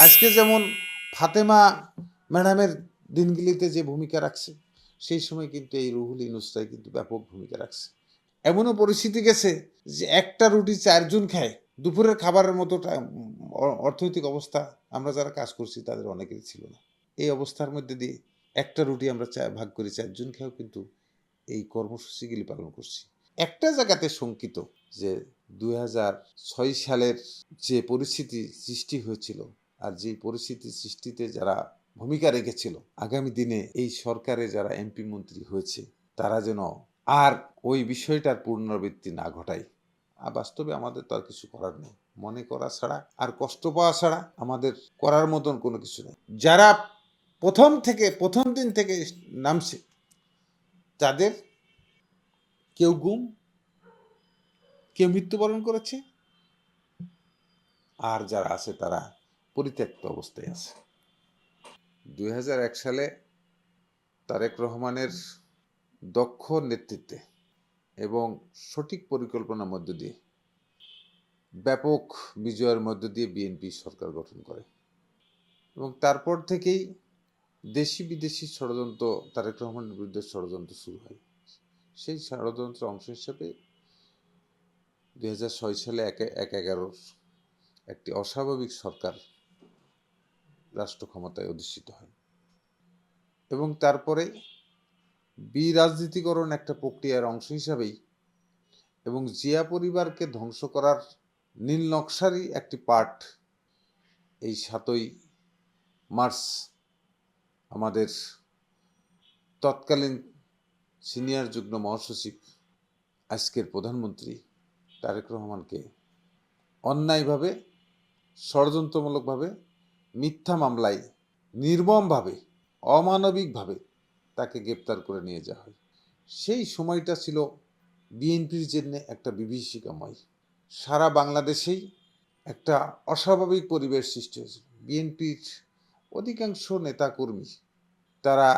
আজকে যেমন ফাতেমা ম্যাডামের দিনগুলিতে যে ভূমিকা রাখছে, সেই সময় কিন্তু এই রুহুল ইউনুসরাই কিন্তু ব্যাপক ভূমিকা রাখছে। এমনও পরিস্থিতি গেছে যে একটা রুটি 4 জন খায়, দুপুরের খাবারের মতো অর্থনৈতিক অবস্থা আমরা যারা কাজ করছি তাদের অনেকেরই ছিল না। এই অবস্থার মধ্যে দিয়ে একটা রুটি আমরা ভাগ করি 4 জন খেয়েও কিন্তু এই কর্মসূচিগুলি পালন করছি। একটা জায়গাতে শঙ্কিত যে 2006 সালের যে পরিস্থিতি সৃষ্টি হয়েছিল আর যে পরিস্থিতি সৃষ্টিতে যারা ভূমিকা রেখেছিল, আগামী দিনে এই সরকারে যারা এমপি মন্ত্রী হয়েছে তারা যেন আর ওই বিষয়টার পুনরাবৃত্তি না ঘটায়। আর বাস্তবে আমাদের তো আর কিছু করার নেই, মনে করা ছাড়া আর কষ্ট পাওয়া ছাড়া আমাদের করার মতন কোনো কিছু নেই। যারা প্রথম দিন থেকে নামছে তাদের কেউ গুম, কেউ মৃত্যুবরণ করেছে, আর যারা আছে তারা পরিত্যক্ত অবস্থায় আছে। 2001 সালে তারেক রহমানের দক্ষ নেতৃত্বে এবং সঠিক পরিকল্পনার মধ্য দিয়ে ব্যাপক বিজয়ের মধ্য দিয়ে বিএনপি সরকার গঠন করে এবং তারপর থেকেই দেশি বিদেশি ষড়যন্ত্র, তারেক রহমানের বিরুদ্ধে ষড়যন্ত্র শুরু হয়। সেই ষড়যন্ত্রের অংশ হিসেবে 2006 সালে 11 একটি অস্বাভাবিক সরকার রাষ্ট্র ক্ষমতায় অধিষ্ঠিত হয় এবং তারপরে বিরাজনীতিকরণ একটা প্রক্রিয়ার অংশ হিসাবেই এবং জিয়া পরিবারকে ধ্বংস করার নীল নকশারই একটি পার্ট এই 7ই মার্চ আমাদের তৎকালীন সিনিয়র যুগ্ম মহাসচিব আজকের প্রধানমন্ত্রী তারেক রহমানকে অন্যায়ভাবে, ষড়যন্ত্রমূলকভাবে, মিথ্যা মামলায় নির্মমভাবে, অমানবিকভাবে তাকে গ্রেপ্তার করে নিয়ে যাওয়া হয়। সেই সময়টা ছিল বিএনপির জন্য একটা বিভীষিকাময়। সারা বাংলাদেশেই একটা অস্বাভাবিক পরিবেশ সৃষ্টি হয়েছিল। বিএনপির অধিকাংশ নেতাকর্মী তারা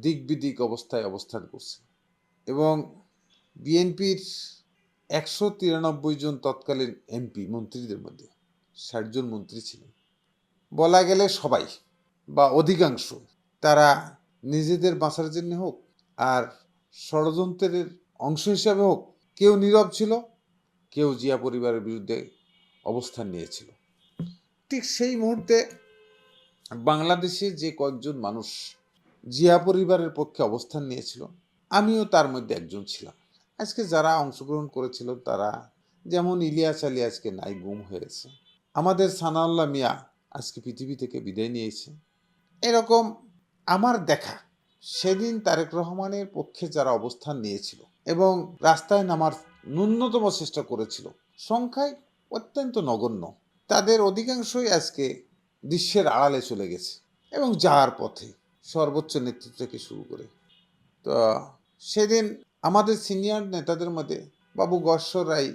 দিক বিদিক অবস্থায় অবস্থান করছে এবং বিএনপির 193 জন তৎকালীন এমপি মন্ত্রীদের মধ্যে 60 জন মন্ত্রী ছিলেন। বলা গেলে সবাই বা অধিকাংশ তারা নিজেদের বাঁচার জন্য হোক আর ষড়যন্ত্রের অংশ হিসাবে হোক, কেউ নীরব ছিল, কেউ জিয়া পরিবারের বিরুদ্ধে অবস্থান নিয়েছিল। ঠিক সেই মুহূর্তে বাংলাদেশে যে কয়েকজন মানুষ জিয়া পরিবারের পক্ষে অবস্থান নিয়েছিল, আমিও তার মধ্যে একজন ছিলাম। আজকে যারা অংশগ্রহণ করেছিল তারা যেমন ইলিয়াস আলী আজকে নাই, গুম হয়ে গেছে। আমাদের সানাউল্লাহ মিয়া আজকে পৃথিবী থেকে বিদায় নিয়েছে। এরকম আমার দেখা সেদিন তারেক রহমানের পক্ষে যারা অবস্থান নিয়েছিল এবং রাস্তায় নামার ন্যূনতম চেষ্টা করেছিল, সংখ্যায় অত্যন্ত নগণ্য, তাদের অধিকাংশই আজকে দৃশ্যের আড়ালে চলে গেছে এবং যাওয়ার পথে সর্বোচ্চ নেতৃত্ব থেকে শুরু করে। তো সেদিন আমাদের সিনিয়র নেতাদের মধ্যে বাবু গশ্বর রায়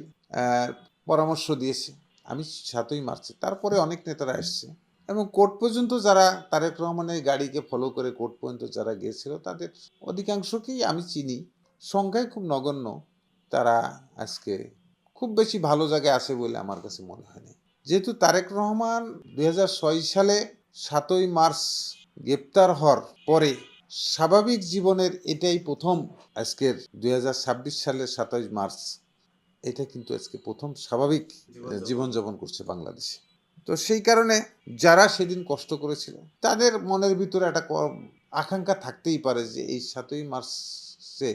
পরামর্শ দিয়েছে, আমি 7ই মার্চে, তারপরে অনেক নেতারা আসছে এবং কোর্ট পর্যন্ত যারা তারেক রহমানের গাড়িকে ফলো করে কোর্ট পর্যন্ত যারা গিয়েছিল তাদের অধিকাংশকেই আমি চিনি, সংখ্যায় খুব নগণ্য। তারা আজকে খুব বেশি ভালো জায়গায় আছে বলে আমার কাছে মনে হয়নি। যেহেতু তারেক রহমান 2006 সালে 7ই মার্চ গ্রেপ্তার হওয়ার পরে স্বাভাবিক জীবনের এটাই প্রথম, আজকের 2026 সালের 27 মার্চ এটা কিন্তু আজকে প্রথম স্বাভাবিক জীবনযাপন করছে বাংলাদেশে। তো সেই কারণে যারা সেদিন কষ্ট করেছিল তাদের মনের ভিতরে একটা আকাঙ্ক্ষা থাকতেই পারে যে এই 7ই মার্চে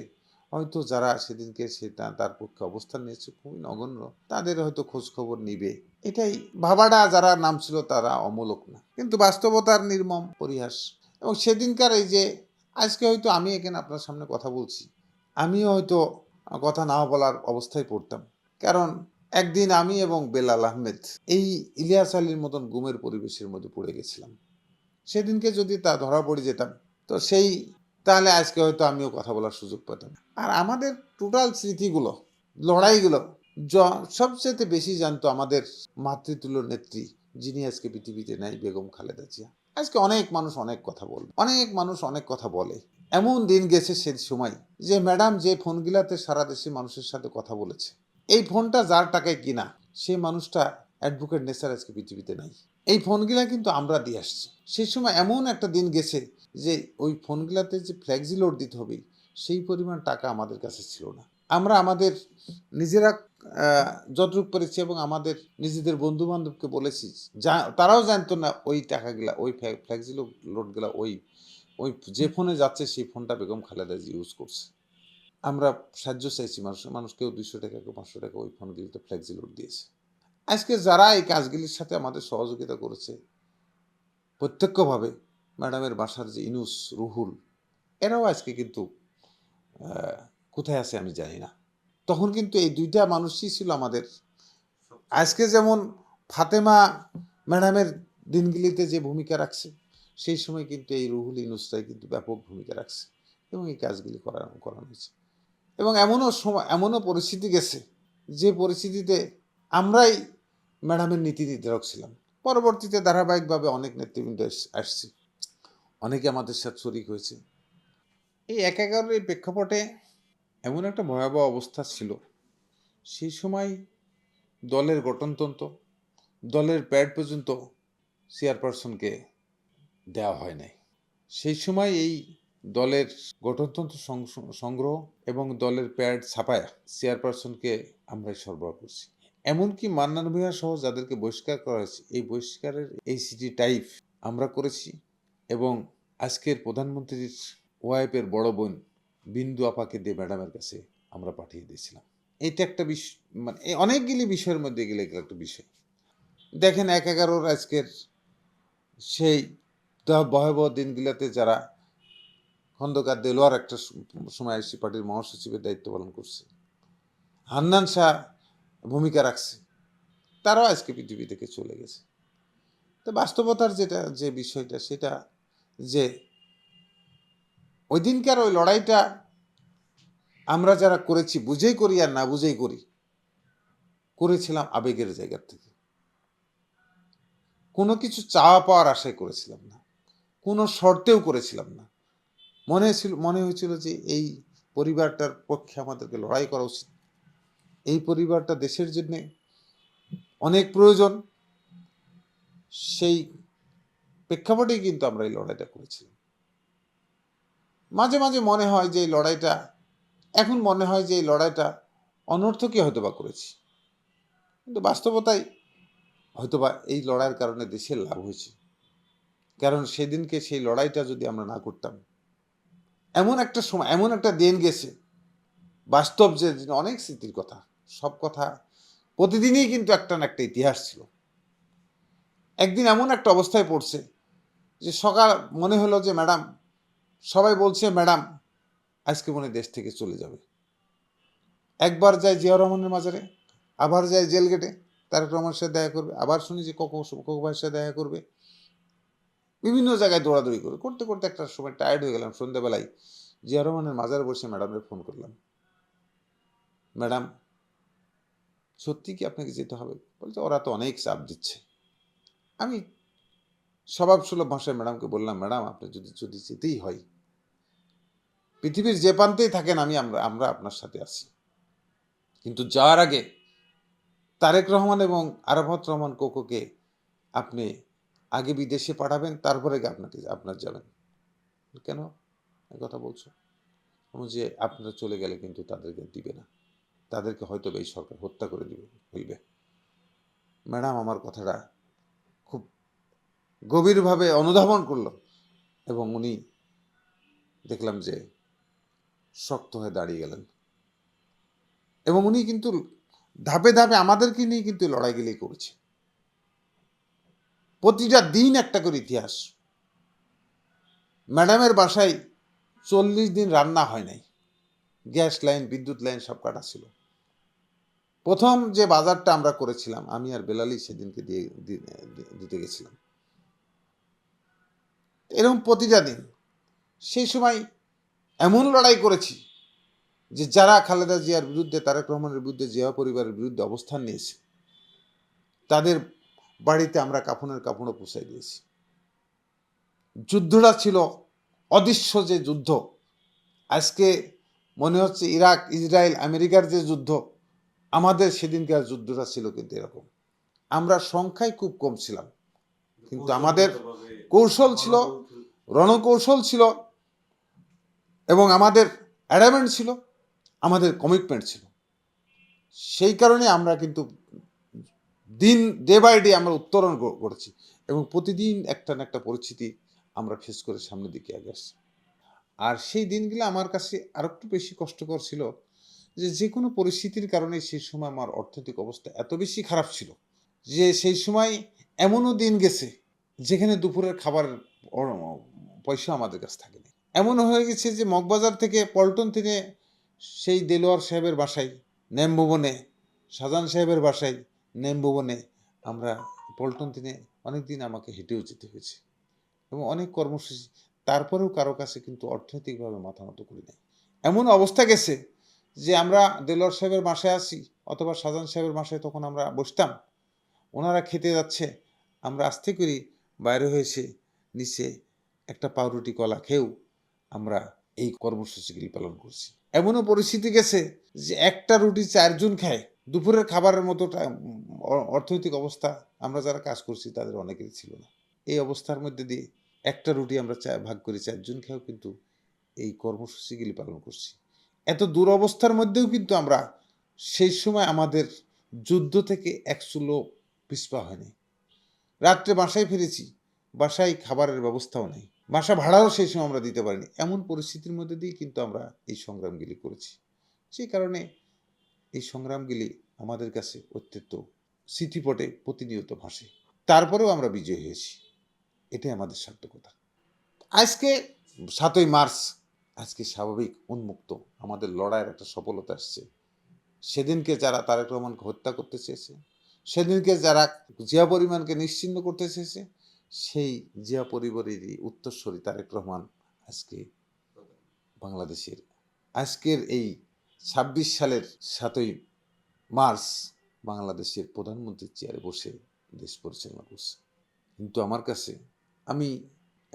হয়তো যারা সেদিনকে সেটা তার পক্ষে অবস্থান নিয়েছে খুবই নগণ্য, তাদের হয়তো খোঁজ খবর নিবে, এটাই ভাবাটা যারা নাম ছিল তারা অমূলক না। কিন্তু বাস্তবতার নির্মম পরিহাস। এবং সেদিনকার এই যে আজকে হয়তো আমি এখানে আপনার সামনে কথা বলছি, আমিও হয়তো কথা না বলার অবস্থায় পড়তাম, কারণ একদিন আমি এবং বেলাল আহমেদ এই ইলিয়াস আলীর মতন গুমের পরিবেশের মধ্যে পড়ে গেছিলাম। সেদিনকে যদি তা ধরা পড়ে যেতাম তো তাহলে আজকে হয়তো আমিও কথা বলার সুযোগ পেতাম। আর আমাদের টোটাল স্মৃতিগুলো, লড়াইগুলো সবচেয়ে বেশি জানতো আমাদের মাতৃতুল্য নেত্রী, যিনি আজকে পৃথিবীতে নাই, বেগম খালেদা জিয়া। আজকে অনেক মানুষ অনেক কথা বলবে, অনেক মানুষ অনেক কথা বলে। এমন দিন গেছে সে সময় যে ম্যাডাম যে ফোনগুলাতে সারা দেশে মানুষের সাথে কথা বলেছে, এই ফোনটা যার টাকায় কিনা সেই মানুষটা অ্যাডভোকেট নেসার আজকে পৃথিবীতে নাই। এই ফোনগুলা কিন্তু আমরা দিয়ে আসছি। সেই সময় এমন একটা দিন গেছে যে ওই ফোনগুলাতে যে ফ্লেক্সি লোড দিতে হবে সেই পরিমাণ টাকা আমাদের কাছে ছিল না। আমরা আমাদের নিজেরা যতটুকু পেরেছি এবং আমাদের নিজেদের বন্ধু-বান্ধবকে বলেছি, তারাও জানতো না ওই টাকাগুলা, ওই ফ্লেক্সি লোডগুলা ওই যে ফোনে যাচ্ছে সেই ফোনটা বেগম খালেদা জিয়া ইউজ করছে। আমরা সাহায্য চাইছি, মানুষ কেউ ৳200 কেউ ৳500 ওই ফোনগুলিতে ফ্লেক্সি লোড দিয়েছে। আজকে যারা এই কাজগুলির সাথে আমাদের সহযোগিতা করেছে প্রত্যক্ষভাবে, ম্যাডামের বাসার যে ইনুস, রুহুল, এরাও আজকে কিন্তু কোথায় আছে আমি জানি না। তখন কিন্তু এই ২টা মানুষই ছিল আমাদের। আজকে যেমন ফাতেমা ম্যাডামের দিনগুলিতে যে ভূমিকা রাখছে, সেই সময় কিন্তু এই রুহুল, ইনুসরাই কিন্তু ব্যাপক ভূমিকা রাখছে এবং এই কাজগুলি করানো হয়েছে। এবং এমনও পরিস্থিতি গেছে যে পরিস্থিতিতে আমরাই ম্যাডামের নীতি নির্ধারক ছিলাম। পরবর্তীতে ধারাবাহিকভাবে অনেক নেতৃবৃন্দ আসছে, অনেকে আমাদের সাথে শরিক হয়েছে। এই ১/১১ এই প্রেক্ষাপটে এমন একটা ভয়াবহ অবস্থা ছিল, সেই সময় দলের গঠনতন্ত্র, দলের প্যাড পর্যন্ত চেয়ারপারসনকে দেওয়া হয় নাই। সেই সময় এই দলের গঠনতন্ত্র সংগ্রহ এবং দলের প্যাড ছাপায়া চেয়ারপারসনকে আমরাই সরবরাহ করছি। এমনকি মান্নান ভূঁইয়া সহ যাদেরকে বহিষ্কার করা হয়েছে, এই বহিষ্কারের এই সিটি টাইপ আমরা করেছি এবং আজকের প্রধানমন্ত্রীর ওয়াইফের বড় বোন বিন্দু আপাকে দিয়ে ম্যাডামের কাছে আমরা পাঠিয়ে দিয়েছিলাম। এটা একটা মানে অনেকগুলি বিষয়ের মধ্যে গেলে এগুলো একটা বিষয়। দেখেন ১/১১ আজকের সেই ভয়াবহ দিনগুলোতে যারা খন্দকার দেলোয়ার একটা সময় আইসি পার্টির মহাসচিবের দায়িত্ব পালন করছে, হান্নান শাহ ভূমিকা রাখছে, তারাও আজকে পৃথিবী থেকে চলে গেছে। তো বাস্তবতার যে বিষয়টা সেটা যে ওই দিনকার ওই লড়াইটা আমরা যারা করেছি, বুঝেই করি আর না বুঝেই করেছিলাম আবেগের জায়গা থেকে। কোনো কিছু চাওয়া পাওয়ার আশায় করেছিলাম না, কোনো শর্তেও করেছিলাম না। মনে হয়েছিল যে এই পরিবারটার পক্ষে আমাদেরকে লড়াই করা উচিত, এই পরিবারটা দেশের জন্য অনেক প্রয়োজন। সেই প্রেক্ষাপটেই কিন্তু আমরা এই লড়াইটা করেছিলাম। মাঝে মাঝে মনে হয় যে এই লড়াইটা, এখন মনে হয় যে এই লড়াইটা অনর্থকই হয়তোবা করেছি, কিন্তু বাস্তবতায় হয়তোবা এই লড়াইয়ের কারণে দেশের লাভ হয়েছে। কারণ সেদিনকে সেই লড়াইটা যদি আমরা না করতাম, এমন একটা সময়, এমন একটা দিন গেছে, বাস্তব যে অনেক স্মৃতির কথা, সব কথা প্রতিদিনই কিন্তু একটা না একটা ইতিহাস ছিল। একদিন এমন একটা অবস্থায় পড়ছে যে সকাল মনে হলো যে ম্যাডাম, সবাই বলছে ম্যাডাম আজকে মনে দেশ থেকে চলে যাবে। একবার যায় জিয়াউর রহমানের মাজারে, আবার যায় জেল গেটে তারেক রহমানের সাথে দেখা করবে, আবার শুনি যে ভাইয়ের সাথে দেখা করবে, বিভিন্ন জায়গায় দৌড়াদৌড়ি করতে করতে একটা সময় টায়ার্ড হয়ে গেলাম। সন্ধ্যাবেলায় জিয়াউর রহমানের মাজারে বসে ম্যাডামের ফোন করলাম, ম্যাডাম সত্যি কি আপনাকে যেতে হবে? বলছে ওরা তো অনেক চাপ দিচ্ছে। আমি স্বভাবসুলভ ভাষায় ম্যাডামকে বললাম, ম্যাডাম আপনি যদি যেতেই হয়, পৃথিবীর যে প্রান্তেই থাকেন আমরা আপনার সাথে আছি, কিন্তু যাওয়ার আগে তারেক রহমান এবং আরাফাত রহমান কোকোকে আপনি আগে বিদেশে পাঠাবেন, তারপরে আপনার যাবেন। কেন কথা বলছো? যে আপনারা চলে গেলে কিন্তু তাদেরকে দিবে না, তাদেরকে হয়তো এই সরকার হত্যা করে হইবে। ম্যাডাম আমার কথাটা খুব গভীরভাবে অনুধাবন করলো এবং উনি দেখলাম যে শক্ত হয়ে দাঁড়িয়ে গেলেন এবং উনি কিন্তু ধাপে ধাপে আমাদেরকে নিয়ে কিন্তু লড়াইগুলি করেছে। প্রতিটা দিন একটা করে ইতিহাস। ম্যাডামের বাসায় 40 দিন রান্না হয় নাই, গ্যাস লাইন, বিদ্যুৎ লাইন সব কাটা ছিল। প্রথম যে বাজারটা আমরা করেছিলাম, আমি আর বেলালি সেদিনকে দিতে গেছিলাম। এরকম প্রতিটা দিন। সেই সময় এমন লড়াই করেছি যে যারা খালেদা জিয়ার বিরুদ্ধে, তারেক রহমানের বিরুদ্ধে, জিয়া পরিবারের বিরুদ্ধে অবস্থান নিয়েছে, তাদের বাড়িতে আমরা কাফনের কাপড়ও পৌঁছাই দিয়েছি। যুদ্ধটা ছিল অদৃশ্য যে যুদ্ধ, আজকে মনে হচ্ছে ইরাক, ইসরায়েল, আমেরিকার যে যুদ্ধ, আমাদের সেদিনকার যুদ্ধটা ছিল কিন্তু এরকম। আমরা সংখ্যায় খুব কম ছিলাম, কিন্তু আমাদের কৌশল ছিল, রণকৌশল ছিল, এবং আমাদের অ্যাডামেন্ট ছিল, আমাদের কমিটমেন্ট ছিল। সেই কারণে আমরা কিন্তু দিন ডে বাই ডে আমরা উত্তরণ করেছি, এবং প্রতিদিন একটা না একটা পরিস্থিতি আমরা ফেস করে সামনের দিকে এগিয়ে আসছি। আর সেই দিনগুলো আমার কাছে আর একটু বেশি কষ্টকর ছিল, যে কোনো পরিস্থিতির কারণে সেই সময় আমার অর্থনৈতিক অবস্থা এত বেশি খারাপ ছিল যে সেই সময় এমনও দিন গেছে যেখানে দুপুরের খাবার পয়সা আমাদের কাছে থাকেনি। এমনও হয়ে গেছে যে মগবাজার থেকে পল্টন থেকে সেই দেলোয়ার সাহেবের বাসায় নেম ভবনে, শাহজাহান সাহেবের বাসায় নেম ভবনে আমরা পল্টন থেকে অনেক দিন আমাকে হেঁটেও যেতে হয়েছে, এবং অনেক কর্মসূচি। তারপরেও কারো কাছে কিন্তু অর্থনৈতিকভাবে মাথা নত করি নাই। এমন অবস্থা গেছে যে আমরা দেলোয়ার সাহেবের বাসায় আসি অথবা শাহজাহান সাহেবের বাসায়, তখন আমরা বসতাম, ওনারা খেতে যাচ্ছে, আমরা আস্তে করি বাইরে হয়েছে নিচে একটা পাউরুটি কলা খেয়েও আমরা এই কর্মসূচিগুলি পালন করছি। এমনও পরিস্থিতি গেছে যে একটা রুটি 4 জন খায়, দুপুরের খাবারের মতো অর্থনৈতিক অবস্থা আমরা যারা কাজ করছি তাদের অনেকেরই ছিল না। এই অবস্থার মধ্যে দিয়ে একটা রুটি আমরা ভাগ করি 4 জন খেয়েও কিন্তু এই কর্মসূচিগুলি পালন করছি। এত দুরবস্থার মধ্যেও কিন্তু আমরা সেই সময় আমাদের যুদ্ধ থেকে এক চুলো পিছপা হয়নি। রাত্রে বাসায় ফিরেছি, বাসায় খাবারের ব্যবস্থাও নেই, বাসা ভাড়াও সেই সময় আমরা দিতে পারিনি। এমন পরিস্থিতির মধ্যে দিয়ে কিন্তু আমরা এই সংগ্রামগুলি করেছি। সেই কারণে এই সংগ্রামগুলি আমাদের কাছে অত্যন্ত স্মৃতিপটে প্রতিনিয়ত ভাসে। তারপরেও আমরা বিজয়ী হয়েছি, এটাই আমাদের সার্থকতা। আজকে 7ই মার্চ, আজকে স্বাভাবিক উন্মুক্ত আমাদের লড়াইয়ের একটা সফলতা আসছে। সেদিনকে যারা তারেক রহমানকে হত্যা করতে চেয়েছে, সেদিনকে যারা জিয়া পরিবারকে নিশ্চিহ্ন করতে চেয়েছে, সেই জিয়া পরিবারেরই উত্তরসূরি তারেক রহমান আজকে বাংলাদেশের আজকের এই 26 সালের 7ই মার্চ বাংলাদেশের প্রধানমন্ত্রীর চেয়ারে বসে দেশ পরিচালনা করছে। কিন্তু আমার কাছে, আমি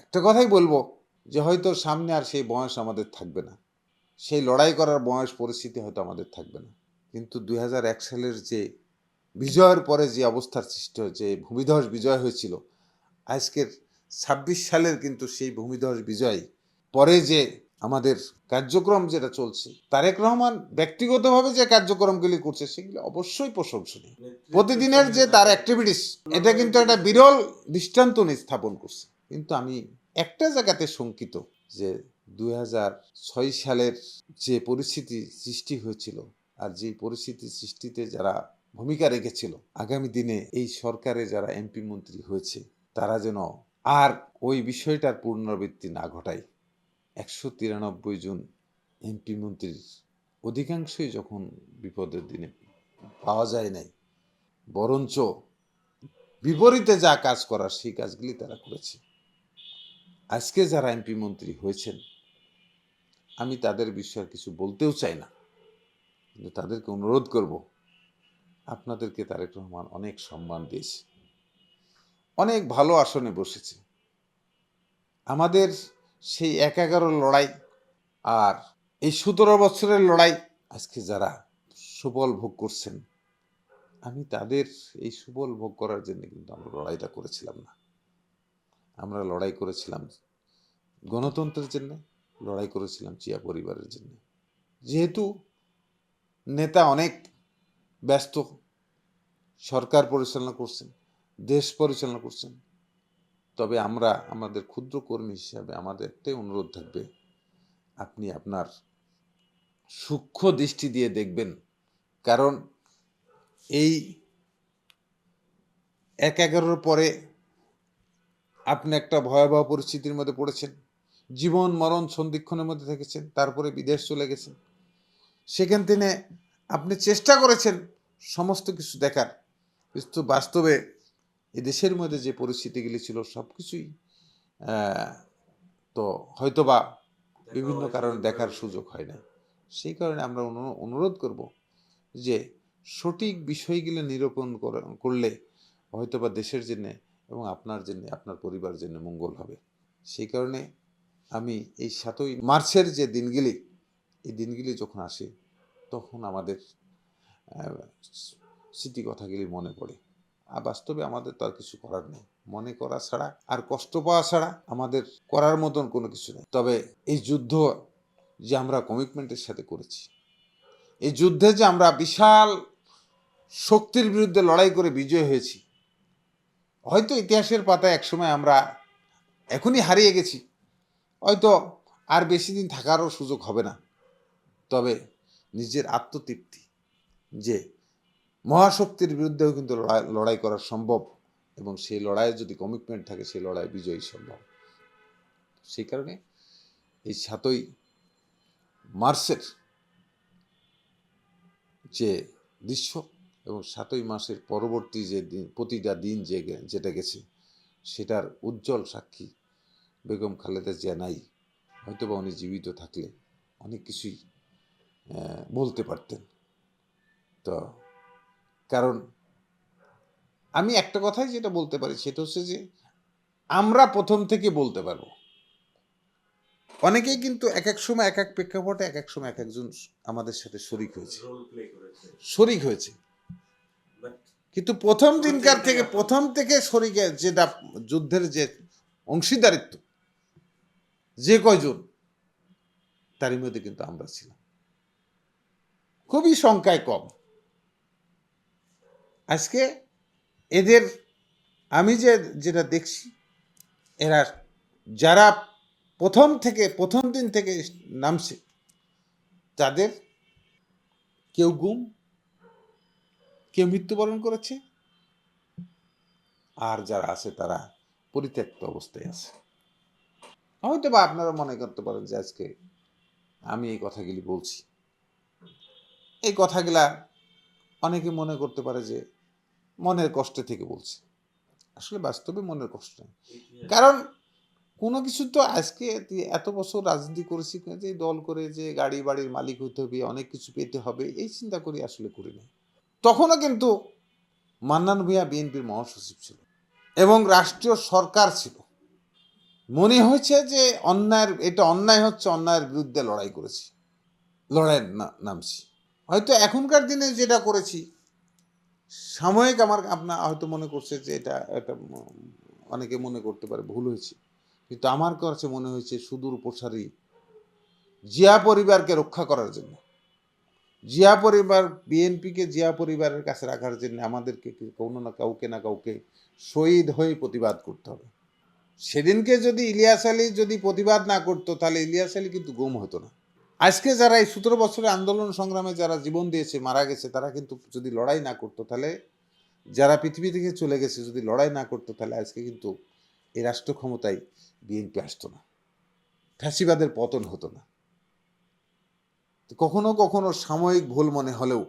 একটা কথাই বলবো, যে হয়তো সামনে আর সেই বয়স আমাদের থাকবে না, সেই লড়াই করার বয়স পরিস্থিতি হয়তো আমাদের থাকবে না। কিন্তু 2001 সালের যে বিজয়ের পরে যে অবস্থার সৃষ্টি হয়েছে, ভূমিধস বিজয় হয়েছিল, আজকের 26 সালের কিন্তু সেই ভূমিধস বিজয় পরে যে আমাদের কার্যক্রম যেটা চলছে, তারেক রহমান ব্যক্তিগতভাবে যে কার্যক্রমগুলি করছে সেগুলি অবশ্যই প্রশংসনীয়। প্রতিদিনের যে তার অ্যাক্টিভিটিস, এটা কিন্তু একটা বিরল দৃষ্টান্ত স্থাপন করছে। কিন্তু আমি একটা জায়গাতে শঙ্কিত, যে 2006 সালের যে পরিস্থিতি সৃষ্টি হয়েছিল, আর যে পরিস্থিতি সৃষ্টিতে যারা ভূমিকা রেখেছিল, আগামী দিনে এই সরকারে যারা এমপি মন্ত্রী হয়েছে তারা যেন আর ওই বিষয়টার পুনরাবৃত্তি না ঘটায়। 193 জন এমপি মন্ত্রীর অধিকাংশই যখন বিপদের দিনে পাওয়া যায় নাই, বরঞ্চ বিপরীতে যা কাজ করার সেই কাজগুলি তারা করেছে। আজকে যারা এমপি মন্ত্রী হয়েছেন, আমি তাদের বিষয়ে কিছু বলতেও চাই না, কিন্তু তাদেরকে অনুরোধ করব, আপনাদেরকে তারেক রহমান অনেক সম্মান দিয়েছে, অনেক ভালো আসনে বসেছে। আমাদের সেই 11 লড়াই আর এই 17 বছরের লড়াই আজকে যারা সুফল ভোগ করছেন, আমি তাদের এই সুফল ভোগ করার জন্য কিন্তু আমরা লড়াইটা করেছিলাম না। আমরা লড়াই করেছিলাম গণতন্ত্রের জন্য, লড়াই করেছিলাম জিয়া পরিবারের জন্য। যেহেতু নেতা অনেক ব্যস্ত, সরকার পরিচালনা করছেন, দেশ পরিচালনা করছেন, তবে আমরা আমাদের ক্ষুদ্র কর্মী হিসাবে আমাদের একটাই অনুরোধ থাকবে, আপনি আপনার সূক্ষ্ম দৃষ্টি দিয়ে দেখবেন। কারণ এই 1/11 পরে আপনি একটা ভয়াবহ পরিস্থিতির মধ্যে পড়েছেন, জীবন মরণ সন্ধিক্ষণের মধ্যে থেকেছেন, তারপরে বিদেশ চলে গেছেন। সেখান থেকে আপনি চেষ্টা করেছেন সমস্ত কিছু দেখার, কিন্তু বাস্তবে এই দেশের মধ্যে যে পরিস্থিতিগুলি ছিল সব কিছুই তো হয়তোবা বিভিন্ন কারণে দেখার সুযোগ হয় না। সেই কারণে আমরা অনুরোধ করব যে সঠিক বিষয়গুলো নিরূপণ করলে হয়তোবা দেশের জন্য এবং আপনার জন্য, আপনার পরিবারের জন্য মঙ্গল হবে। সেই কারণে আমি এই 7ই মার্চের যে দিনগুলি, এই দিনগুলি যখন আসে তখন আমাদের স্মৃতি কথাগুলি মনে পড়ে। আর বাস্তবে আমাদের তো আর কিছু করার নেই। মনে করা ছাড়া আর কষ্ট পাওয়া ছাড়া আমাদের করার মতন কোনো কিছু নেই। তবে এই যুদ্ধ যে আমরা কমিটমেন্টের সাথে করেছি, এই যুদ্ধে যে আমরা বিশাল শক্তির বিরুদ্ধে লড়াই করে বিজয় হয়েছি, হয়তো ইতিহাসের পাতায় একসময় আমরা এখনই হারিয়ে গেছি, হয়তো আর বেশি দিন থাকারও সুযোগ হবে না। তবে নিজের আত্মতৃপ্তি যে মহাশক্তির বিরুদ্ধেও কিন্তু লড়াই করা সম্ভব, এবং সেই লড়াইয়ে যদি কমিটমেন্ট থাকে সেই লড়াই বিজয়ী সম্ভব। সেই কারণে এই 7ই মার্চের যে দৃশ্য এবং 7ই মাসের পরবর্তী যে দিন, প্রতিটা দিন যেটা গেছে, সেটার উজ্জ্বল সাক্ষী বেগম খালেদা জিয়া নাই। হয়তো বা উনি জীবিত থাকলে অনেক কিছুই বলতে পারতেন। তো কারণ আমি একটা কথাই যেটা বলতে পারি সেটা হচ্ছে যে আমরা প্রথম থেকে বলতে পারবো। অনেকেই কিন্তু এক এক সময় এক এক প্রেক্ষাপটে এক এক সময় এক একজন আমাদের সাথে শরিক হয়েছে, কিন্তু প্রথম থেকে শরিকে যেটা যুদ্ধের যে অংশীদারিত্ব যে কয়জন, তারই মধ্যে কিন্তু আমরা ছিলাম খুবই সংখ্যায় কম। আজকে এদের আমি যেটা দেখছি, এরা যারা প্রথম দিন থেকে নামছে, তাদের কেউ গুম, কেউ মৃত্যুবরণ করেছে, আর যারা আছে তারা পরিত্যক্ত অবস্থায় আছে। হয়তো বা আপনারা মনে করতে পারেন যে আজকে আমি এই কথাগুলি বলছি, এই কথাগুলা অনেকে মনে করতে পারে যে মনের কষ্টে থেকে বলছি। আসলে বাস্তবে মনের কষ্ট নেই, কারণ কোনো কিছু তো আজকে এত বছর রাজনীতি করেছি যে দল করে যে গাড়ি বাড়ির মালিক হতে হবে, অনেক কিছু পেতে হবে, এই চিন্তা করি আসলে করি না। তখনও কিন্তু মান্নান ভূঁইয়া বিএনপির মহাসচিব ছিল এবং রাষ্ট্রীয় সরকার ছিল। মনে হয়েছে যে এটা অন্যায় হচ্ছে, অন্যায়ের বিরুদ্ধে লড়াই করেছি, লড়াইয়ের নামছি। হয়তো এখনকার দিনে যেটা করেছি সাময়িক আপনার হয়তো মনে করছে যে এটা অনেকে মনে করতে পারে ভুল হয়েছে, কিন্তু আমার কাছে মনে হয়েছে সুদূর প্রসারী জিয়া পরিবারকে রক্ষা করার জন্য, জিয়া পরিবার বিএনপিকে জিয়া পরিবারের কাছে রাখার জন্য আমাদেরকে কোনো না কাউকে শহীদ হয়ে প্রতিবাদ করতে হবে। সেদিনকে যদি ইলিয়াস আলী যদি প্রতিবাদ না করতো, তাহলে ইলিয়াস আলী কিন্তু গুম হতো না। আজকে যারা এই 17 বছরের আন্দোলন সংগ্রামে যারা জীবন দিয়েছে, মারা গেছে, তারা কিন্তু যদি লড়াই না করতো, তাহলে যারা পৃথিবী থেকে চলে গেছে যদি লড়াই না করতো, তাহলে আজকে কিন্তু এই রাষ্ট্র ক্ষমতায় বিএনপি আসতো না, ফ্যাসিবাদের পতন হতো না। কখনো কখনো সাময়িক ভুল মনে হলেও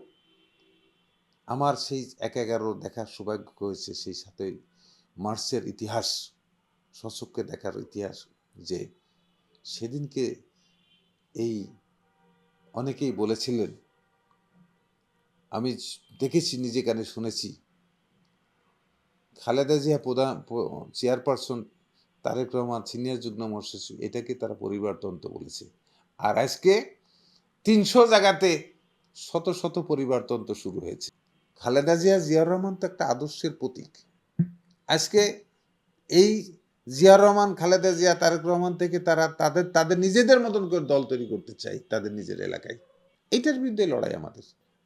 আমার সেই 11 দেখার সৌভাগ্য হয়েছে, সেই 7ই মার্চের ইতিহাস সচক্ষে দেখার ইতিহাস, যে সেদিনকে এই অনেকেই বলেছিলেন, আমি দেখেছি, নিজে কানে শুনেছি, খালেদা জিয়া চেয়ারপারসন, তারেক রহমান সিনিয়র যুগ্ম মহাসচিব, এটাকে তারা পরিবারতন্ত্র বলেছে। আর আজকে 300 জায়গাতে শত শত পরিবারতন্ত্র শুরু হয়েছে। খালেদা জিয়াউর রহমান তো একটা আদর্শের প্রতীক। আজকে এই জিয়াউর রহমান, খালেদা জিয়া, তারেক রহমান থেকে তারা তাদের নিজেদের মতন করে দল তৈরি করতে চায় তাদের নিজের এলাকায়। এইটার বিরুদ্ধে লড়াই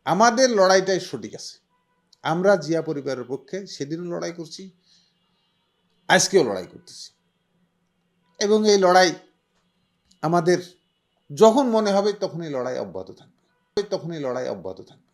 আমাদের লড়াইটাই সঠিক আছে। আমরা জিয়া পরিবারের পক্ষে সেদিনও লড়াই করছি, আজকেও লড়াই করতেছি, এবং এই লড়াই আমাদের যখন মনে হবে তখন এই লড়াই অব্যাহত থাকবে।